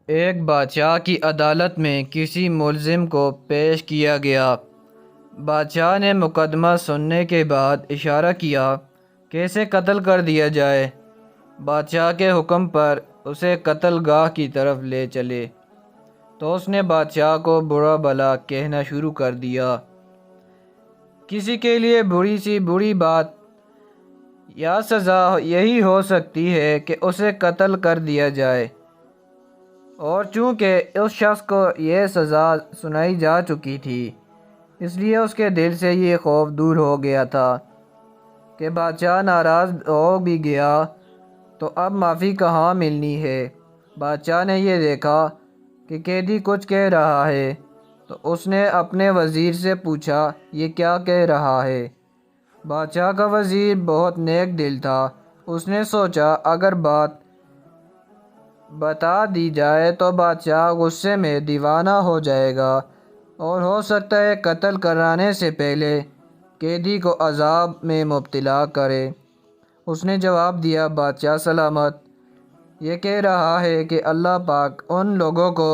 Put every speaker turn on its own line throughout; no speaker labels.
ایک بادشاہ کی عدالت میں کسی ملزم کو پیش کیا گیا۔ بادشاہ نے مقدمہ سننے کے بعد اشارہ کیا کہ اسے قتل کر دیا جائے۔ بادشاہ کے حکم پر اسے قتل گاہ کی طرف لے چلے تو اس نے بادشاہ کو برا بھلا کہنا شروع کر دیا۔ کسی کے لیے بری سی بری بات یا سزا یہی ہو سکتی ہے کہ اسے قتل کر دیا جائے، اور چونکہ اس شخص کو یہ سزا سنائی جا چکی تھی، اس لیے اس کے دل سے یہ خوف دور ہو گیا تھا کہ بادشاہ ناراض ہو بھی گیا تو اب معافی کہاں ملنی ہے۔ بادشاہ نے یہ دیکھا کہ قیدی کچھ کہہ رہا ہے تو اس نے اپنے وزیر سے پوچھا، یہ کیا کہہ رہا ہے؟ بادشاہ کا وزیر بہت نیک دل تھا۔ اس نے سوچا اگر بات بتا دی جائے تو بادشاہ غصے میں دیوانہ ہو جائے گا اور ہو سکتا ہے قتل کرانے سے پہلے قیدی کو عذاب میں مبتلا کرے۔ اس نے جواب دیا، بادشاہ سلامت، یہ کہہ رہا ہے کہ اللہ پاک ان لوگوں کو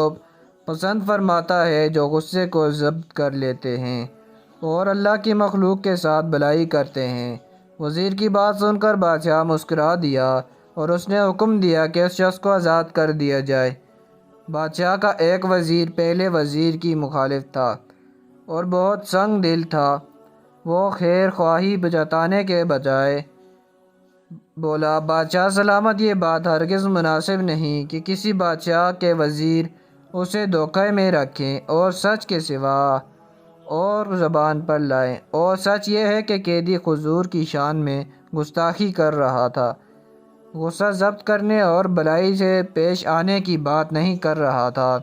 پسند فرماتا ہے جو غصے کو ضبط کر لیتے ہیں اور اللہ کی مخلوق کے ساتھ بھلائی کرتے ہیں۔ وزیر کی بات سن کر بادشاہ مسکرا دیا اور اس نے حکم دیا کہ اس شخص کو آزاد کر دیا جائے۔ بادشاہ کا ایک وزیر پہلے وزیر کی مخالف تھا اور بہت سنگ دل تھا۔ وہ خیر خواہی جتانے کے بجائے بولا، بادشاہ سلامت، یہ بات ہرگز مناسب نہیں کہ کسی بادشاہ کے وزیر اسے دھوکے میں رکھیں اور سچ کے سوا اور زبان پر لائیں، اور سچ یہ ہے کہ قیدی حضور کی شان میں گستاخی کر رہا تھا، غصہ ضبط کرنے اور بھلائی سے پیش آنے کی بات نہیں کر رہا تھا۔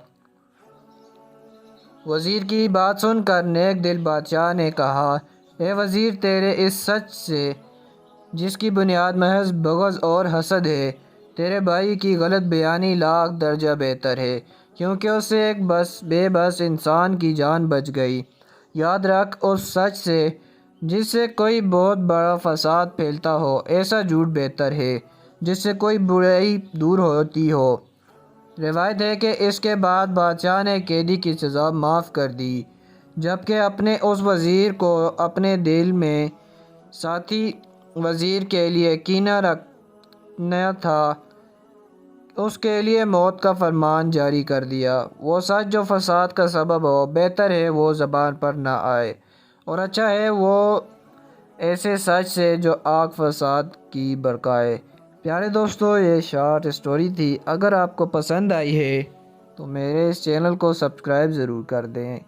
وزیر کی بات سن کر نیک دل بادشاہ نے کہا، اے وزیر، تیرے اس سچ سے جس کی بنیاد محض بغض اور حسد ہے، تیرے بھائی کی غلط بیانی لاکھ درجہ بہتر ہے، کیونکہ اس سے ایک بے بس انسان کی جان بچ گئی۔ یاد رکھ، اس سچ سے جس سے کوئی بہت بڑا فساد پھیلتا ہو، ایسا جھوٹ بہتر ہے جس سے کوئی برائی دور ہوتی ہو۔ روایت ہے کہ اس کے بعد بادشاہ نے قیدی کی سزا معاف کر دی، جبکہ اپنے اس وزیر کو اپنے دل میں ساتھی وزیر کے لیے کینہ رکھنا تھا، اس کے لیے موت کا فرمان جاری کر دیا۔ وہ سچ جو فساد کا سبب ہو، بہتر ہے وہ زبان پر نہ آئے، اور اچھا ہے وہ ایسے سچ سے جو آگ فساد کی بھڑکائے۔ پیارے دوستو، یہ شارٹ اسٹوری تھی۔ اگر آپ کو پسند آئی ہے تو میرے اس چینل کو سبسکرائب ضرور کر دیں۔